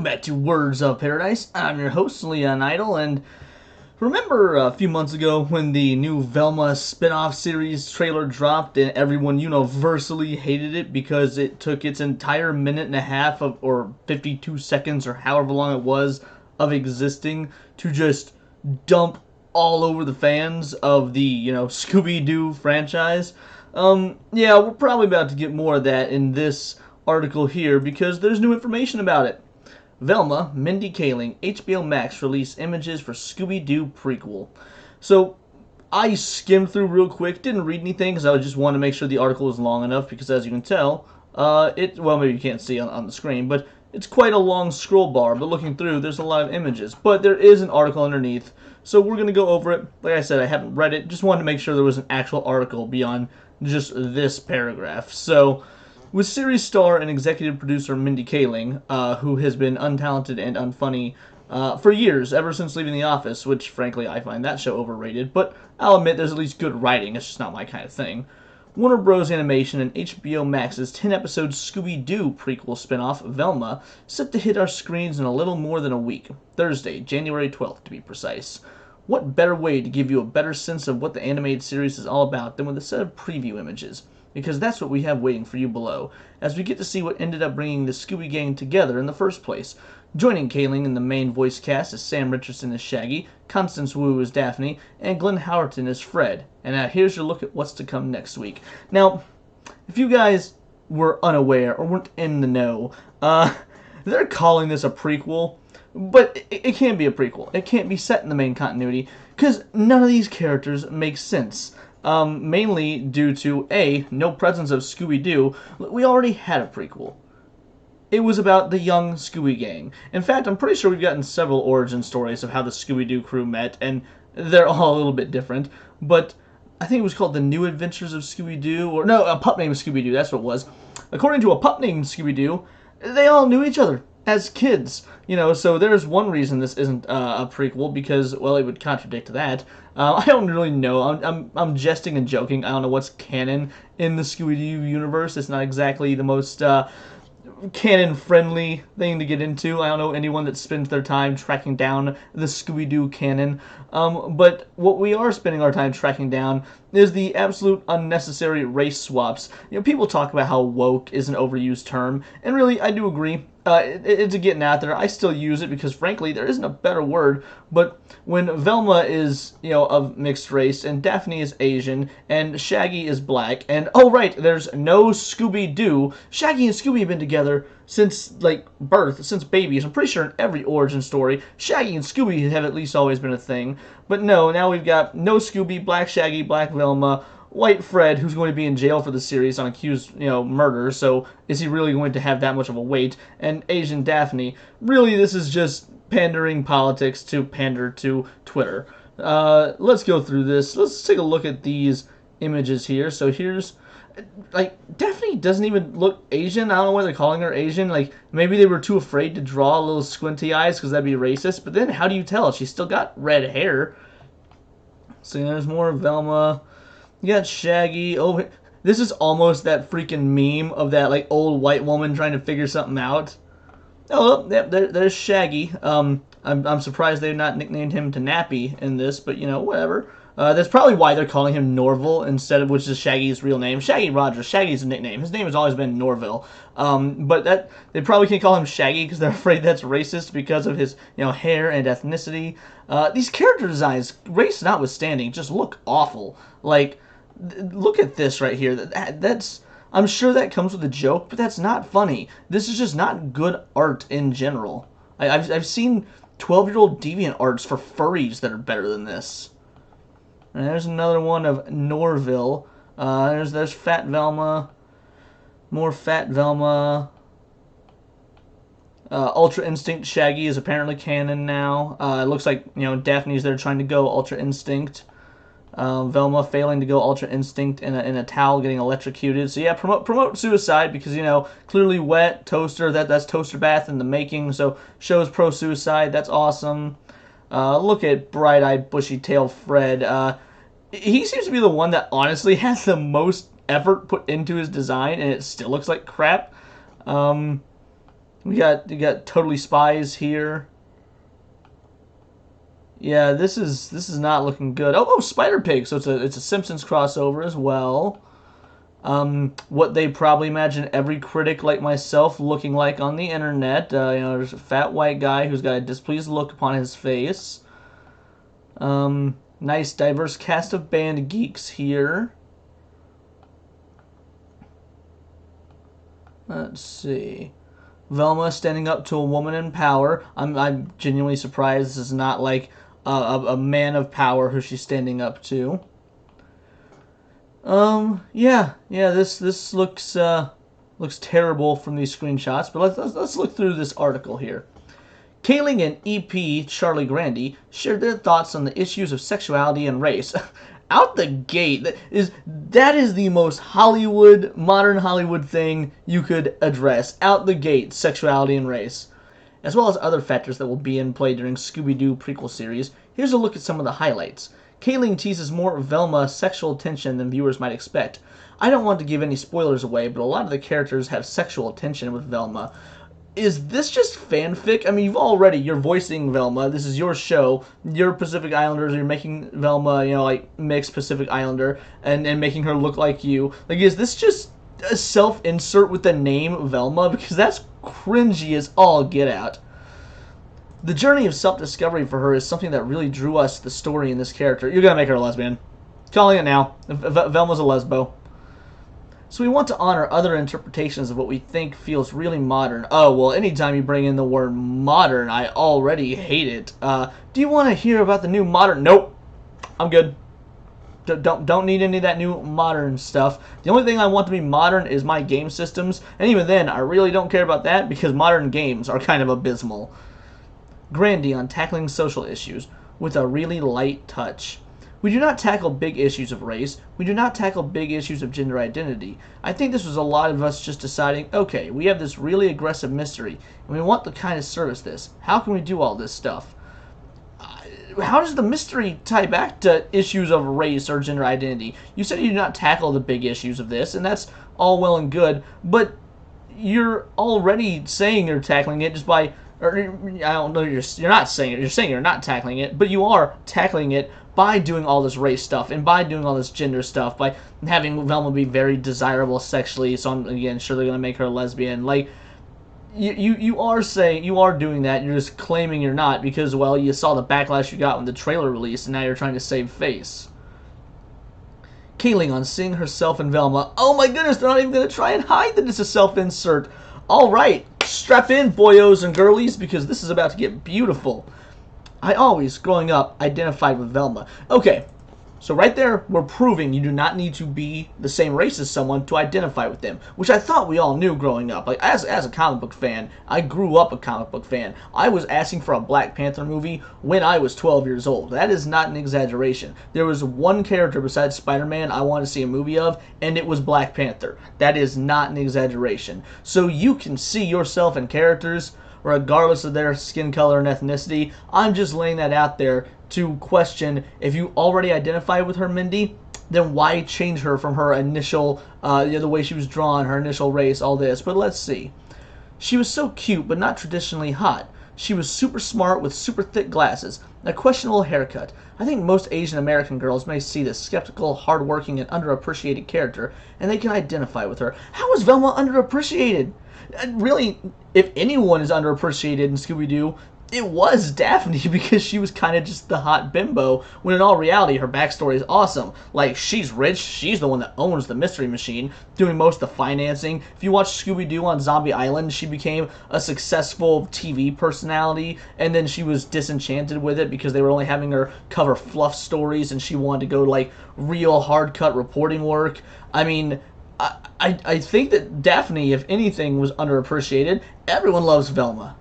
back to Words of Paradise. I'm your host, Leon Idle, and remember a few months ago when the new Velma spin-off series trailer dropped and everyone universally hated it because it took its entire minute and a half of, or 52 seconds or however long it was of existing to just dump all over the fans of the, Scooby-Doo franchise? Yeah, we're probably about to get more of that in this article here because there's new information about it. Velma, Mindy Kaling, HBO Max release images for Scooby-Doo prequel. So, I skimmed through real quick, didn't read anything because I just wanted to make sure the article was long enough because as you can tell, well maybe you can't see on the screen, but it's quite a long scroll bar, but looking through there's a lot of images. But there is an article underneath, so we're going to go over it. Like I said, I haven't read it, just wanted to make sure there was an actual article beyond just this paragraph. So, with series star and executive producer Mindy Kaling, who has been untalented and unfunny for years, ever since leaving The Office, which frankly I find that show overrated, but I'll admit there's at least good writing, it's just not my kind of thing. Warner Bros. Animation and HBO Max's 10-episode Scooby-Doo prequel spinoff, Velma, set to hit our screens in a little more than a week, Thursday, January 12th to be precise. What better way to give you a better sense of what the animated series is all about than with a set of preview images? Because that's what we have waiting for you below, as we get to see what ended up bringing the Scooby Gang together in the first place. Joining Kaling in the main voice cast is Sam Richardson as Shaggy, Constance Wu as Daphne, and Glenn Howerton as Fred. And now here's your look at what's to come next week. Now, if you guys were unaware or weren't in the know, they're calling this a prequel, but it can't be a prequel. It can't be set in the main continuity, because none of these characters make sense. Mainly due to, A, no presence of Scooby-Doo. We already had a prequel. It was about the young Scooby Gang. In fact, I'm pretty sure we've gotten several origin stories of how the Scooby-Doo crew met, and they're all a little bit different. But I think it was called The New Adventures of Scooby-Doo, or no, a pup named Scooby-Doo, that's what it was. According to a pup named Scooby-Doo, they all knew each other as kids. So there's one reason this isn't a prequel, because, well, it would contradict that. I don't really know. I'm jesting and joking. I don't know what's canon in the Scooby-Doo universe. It's not exactly the most canon-friendly thing to get into. I don't know anyone that spends their time tracking down the Scooby-Doo canon. But what we are spending our time tracking down is the absolute unnecessary race swaps. People talk about how woke is an overused term, and really, I do agree. It's a getting out there. I still use it because, frankly, there isn't a better word. But when Velma is, of mixed race, and Daphne is Asian, and Shaggy is black, and, oh, right, there's no Scooby-Doo. Shaggy and Scooby have been together since, birth, since babies. I'm pretty sure in every origin story, Shaggy and Scooby have at least always been a thing. But no, now we've got no Scooby, black Shaggy, black Velma, white Fred, who's going to be in jail for the series on accused, murder, so is he really going to have that much of a weight? And Asian Daphne. Really, this is just pandering politics to pander to Twitter. Let's go through this. Let's take a look at these images here. So here's, Daphne doesn't even look Asian. I don't know why they're calling her Asian. Maybe they were too afraid to draw little squinty eyes because that'd be racist. But then how do you tell? She's still got red hair. So there's more Velma. You got Shaggy. Oh, this is almost that freaking meme of that old white woman trying to figure something out. Oh, yep, there's Shaggy. I'm surprised they've not nicknamed him to Nappy in this, but whatever. That's probably why they're calling him Norville instead of which is Shaggy's real name. Shaggy Rogers. Shaggy's a nickname. His name has always been Norville. But that they probably can't call him Shaggy because they're afraid that's racist because of his hair and ethnicity. These character designs, race notwithstanding, just look awful. Look at this right here. That's I'm sure that comes with a joke, but that's not funny. This is just not good art in general. I've seen 12-year-old deviant arts for furries that are better than this. And there's another one of Norville. There's Fat Velma. More Fat Velma. Ultra Instinct Shaggy is apparently canon now. It looks like Daphne's there trying to go Ultra Instinct. Velma failing to go Ultra Instinct in a towel getting electrocuted. So yeah, promote suicide because clearly wet toaster that's toaster bath in the making. So shows pro suicide. That's awesome. Look at bright-eyed bushy-tailed Fred. He seems to be the one that honestly has the most effort put into his design, and it still looks like crap. You got Totally Spies here. Yeah, this is not looking good. Oh, Spider Pig. So it's a Simpsons crossover as well. What they probably imagine every critic like myself looking like on the internet. There's a fat white guy who's got a displeased look upon his face. Nice diverse cast of band geeks here. Let's see. Velma standing up to a woman in power. I'm genuinely surprised this is not like a man of power who she's standing up to. Yeah. This looks terrible from these screenshots. But let's look through this article here. Kaling and EP Charlie Grandy shared their thoughts on the issues of sexuality and race. Out the gate, that is the most modern Hollywood thing you could address. Out the gate, sexuality and race. As well as other factors that will be in play during Scooby-Doo prequel series, here's a look at some of the highlights. Kaling teases more Velma sexual tension than viewers might expect. I don't want to give any spoilers away, but a lot of the characters have sexual tension with Velma. Is this just fanfic? I mean, you're voicing Velma. This is your show. You're Pacific Islanders. You're making Velma, like mixed Pacific Islander, and making her look like you. Like, is this just a self-insert with the name Velma? Because that's cringy as all get out. The journey of self-discovery for her is something that really drew us to the story in this character. You're gonna make her a lesbian. Calling it now. Velma's a lesbo. So we want to honor other interpretations of what we think feels really modern. Oh, well, anytime you bring in the word modern, I already hate it. Do you want to hear about the new modern? Nope. I'm good. Don't need any of that new modern stuff. The only thing I want to be modern is my game systems. And even then, I really don't care about that because modern games are kind of abysmal. Grandy on tackling social issues with a really light touch. We do not tackle big issues of race. We do not tackle big issues of gender identity. I think this was a lot of us just deciding, okay, we have this really aggressive mystery, and we want to kind of service this. How can we do all this stuff? How does the mystery tie back to issues of race or gender identity? You said you do not tackle the big issues of this, and that's all well and good, but you're already saying you're tackling it just by... Or, I don't know, you're not saying it. You're saying you're not tackling it, but you are tackling it by doing all this race stuff and by doing all this gender stuff, by having Velma be very desirable sexually. So I'm again sure they're gonna make her a lesbian. Like you are saying you are doing that. You're just claiming you're not because well you saw the backlash you got when the trailer released, and now you're trying to save face. Kaling on seeing herself in Velma. Oh my goodness, they're not even gonna try and hide that it's a self-insert. All right, strap in, boyos and girlies, because this is about to get beautiful. I always, growing up, identified with Velma. Okay, so right there, we're proving you do not need to be the same race as someone to identify with them, which I thought we all knew growing up. Like, as a comic book fan, I grew up a comic book fan. I was asking for a Black Panther movie when I was 12 years old. That is not an exaggeration. There was one character besides Spider-Man I wanted to see a movie of, and it was Black Panther. That is not an exaggeration. So you can see yourself in characters regardless of their skin color and ethnicity. I'm just laying that out there to question if you already identify with her, Mindy, then why change her from her initial, the way she was drawn, her initial race, all this. But let's see. She was so cute, but not traditionally hot. She was super smart with super thick glasses, a questionable haircut. I think most Asian American girls may see this skeptical, hardworking, and underappreciated character, and they can identify with her. How is Velma underappreciated? Really, if anyone is underappreciated in Scooby-Doo, it was Daphne because she was kind of just the hot bimbo, when in all reality her backstory is awesome. Like, she's rich, she's the one that owns the Mystery Machine, doing most of the financing. If you watch Scooby-Doo on Zombie Island, she became a successful TV personality, and then she was disenchanted with it because they were only having her cover fluff stories, and she wanted to go to, like, real hard-cut reporting work. I mean, I think that Daphne, if anything, was underappreciated. Everyone loves Velma.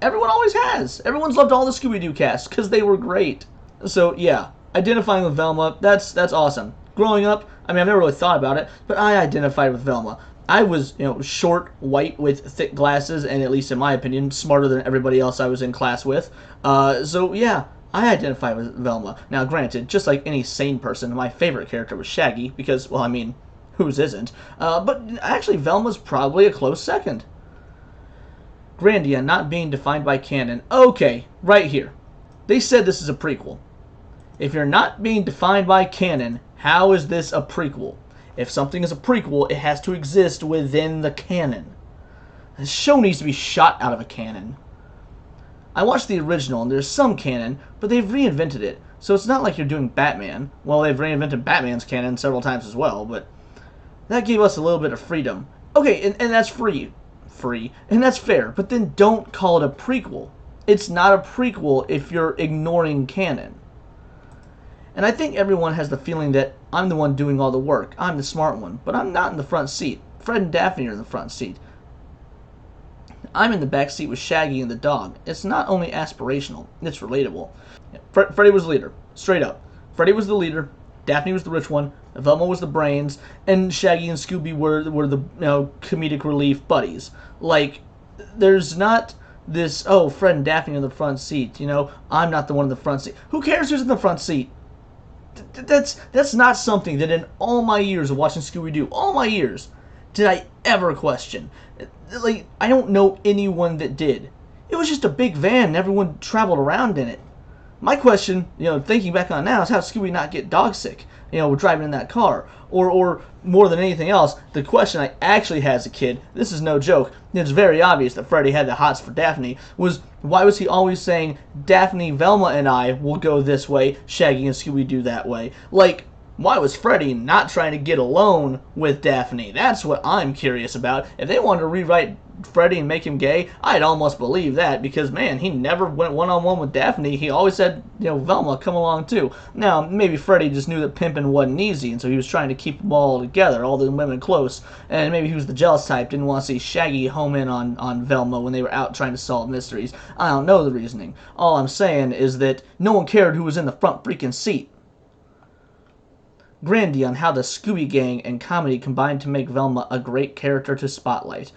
Everyone always has. Everyone's loved all the Scooby-Doo cast because they were great. So yeah, identifying with Velma, that's awesome. Growing up, I mean, I've never really thought about it, but I identified with Velma. I was, short, white, with thick glasses, and at least in my opinion, smarter than everybody else I was in class with. So yeah, I identify with Velma. Now, granted, just like any sane person, my favorite character was Shaggy because, well, I mean, whose isn't? But actually, Velma's probably a close second. Grandia not being defined by canon. Okay, right here. They said this is a prequel. If you're not being defined by canon, how is this a prequel? If something is a prequel, it has to exist within the canon. This show needs to be shot out of a canon. I watched the original, and there's some canon, but they've reinvented it. So it's not like you're doing Batman. Well, they've reinvented Batman's canon several times as well, but that gave us a little bit of freedom. Okay, and that's free, and that's fair, but then don't call it a prequel. It's not a prequel if you're ignoring canon. And I think everyone has the feeling that I'm the one doing all the work. I'm the smart one, but I'm not in the front seat. Fred and Daphne are in the front seat. I'm in the back seat with Shaggy and the dog. It's not only aspirational, it's relatable. Freddy was the leader, straight up. Freddy was the leader, Daphne was the rich one, Velma was the brains, and Shaggy and Scooby were the comedic relief buddies. Like, there's not this, oh, Fred and Daphne are in the front seat, I'm not the one in the front seat. Who cares who's in the front seat? That's not something that in all my years of watching Scooby-Doo, all my years, did I ever question. Like, I don't know anyone that did. It was just a big van and everyone traveled around in it. My question, thinking back on it now, is how Scooby not get dog sick, driving in that car. Or more than anything else, the question I actually had as a kid, this is no joke, it's very obvious that Freddy had the hots for Daphne, was why was he always saying, Daphne, Velma, and I will go this way, Shaggy and Scooby do that way? Like, why was Freddy not trying to get alone with Daphne? That's what I'm curious about. If they wanted to rewrite Freddy and make him gay, I'd almost believe that, because, man, he never went one-on-one with Daphne. He always said, Velma, come along too. Now, maybe Freddy just knew that pimping wasn't easy, and so he was trying to keep them all together, all the women close, and maybe he was the jealous type, didn't want to see Shaggy home in on Velma when they were out trying to solve mysteries. I don't know the reasoning. All I'm saying is that no one cared who was in the front freaking seat. Grandy on how the Scooby Gang and comedy combined to make Velma a great character to spotlight.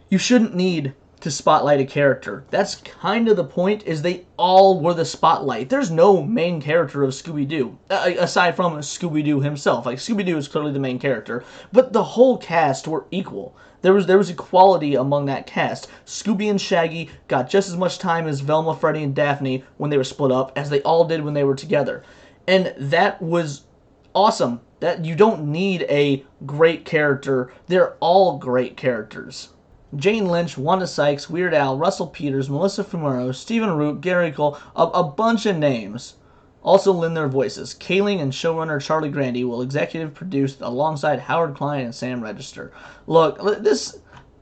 You shouldn't need to spotlight a character. That's kind of the point, is they all were the spotlight. There's no main character of Scooby-Doo, aside from Scooby-Doo himself. Like, Scooby-Doo is clearly the main character, but the whole cast were equal. There was equality among that cast. Scooby and Shaggy got just as much time as Velma, Freddy, and Daphne when they were split up as they all did when they were together. And that was awesome. That you don't need a great character. They're all great characters. Jane Lynch, Wanda Sykes, Weird Al, Russell Peters, Melissa Fumero, Stephen Root, Gary Cole, a bunch of names also lend their voices. Kaling and showrunner Charlie Grandy will executive produce alongside Howard Klein and Sam Register. Look,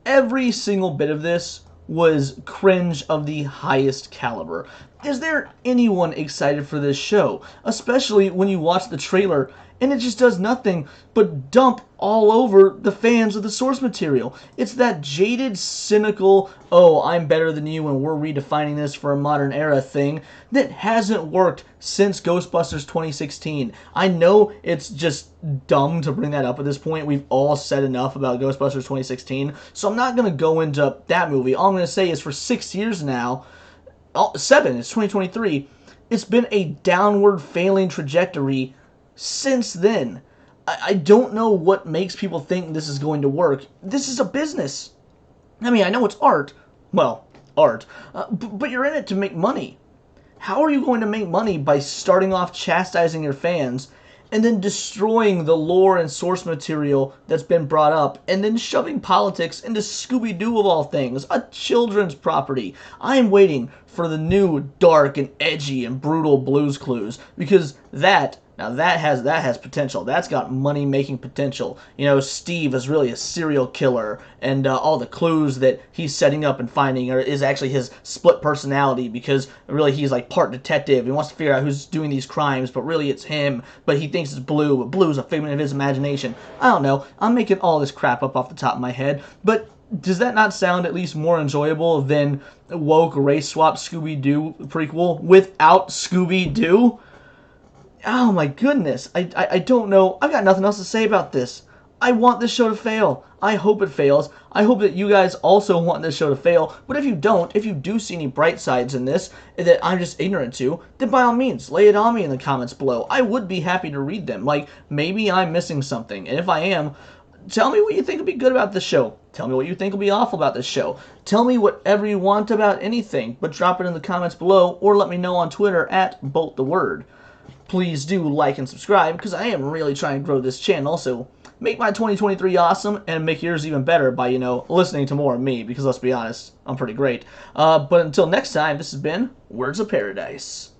every single bit of this was cringe of the highest caliber. Is there anyone excited for this show? Especially when you watch the trailer and it just does nothing but dump all over the fans of the source material. It's that jaded, cynical, oh, I'm better than you and we're redefining this for a modern era thing that hasn't worked since Ghostbusters 2016. I know it's just dumb to bring that up at this point. We've all said enough about Ghostbusters 2016, so I'm not going to go into that movie. All I'm going to say is for 6 years now, 7, it's 2023, it's been a downward failing trajectory since then. I don't know what makes people think this is going to work. This is a business. I mean, I know it's art. Well, art. But you're in it to make money. How are you going to make money by starting off chastising your fans and then destroying the lore and source material that's been brought up, and then shoving politics into Scooby-Doo of all things, a children's property? I am waiting for the new dark and edgy and brutal Blue's Clues, because that has potential. That's got money-making potential. Steve is really a serial killer, and all the clues that he's setting up and finding is actually his split personality, because really he's like part detective. He wants to figure out who's doing these crimes, but really it's him, but he thinks it's Blue, but Blue's a figment of his imagination. I don't know. I'm making all this crap up off the top of my head, but does that not sound at least more enjoyable than woke race swap Scooby-Doo prequel without Scooby-Doo? Oh my goodness, I don't know. I've got nothing else to say about this. I want this show to fail. I hope it fails. I hope that you guys also want this show to fail. But if you don't, if you do see any bright sides in this that I'm just ignorant to, then by all means, lay it on me in the comments below. I would be happy to read them. Like, maybe I'm missing something. And if I am, tell me what you think will be good about this show. Tell me what you think will be awful about this show. Tell me whatever you want about anything, but drop it in the comments below or let me know on Twitter at BoltTheWord. Please do like and subscribe because I am really trying to grow this channel, so make my 2023 awesome and make yours even better by, listening to more of me, because let's be honest, I'm pretty great. But until next time, this has been Words of Paradise.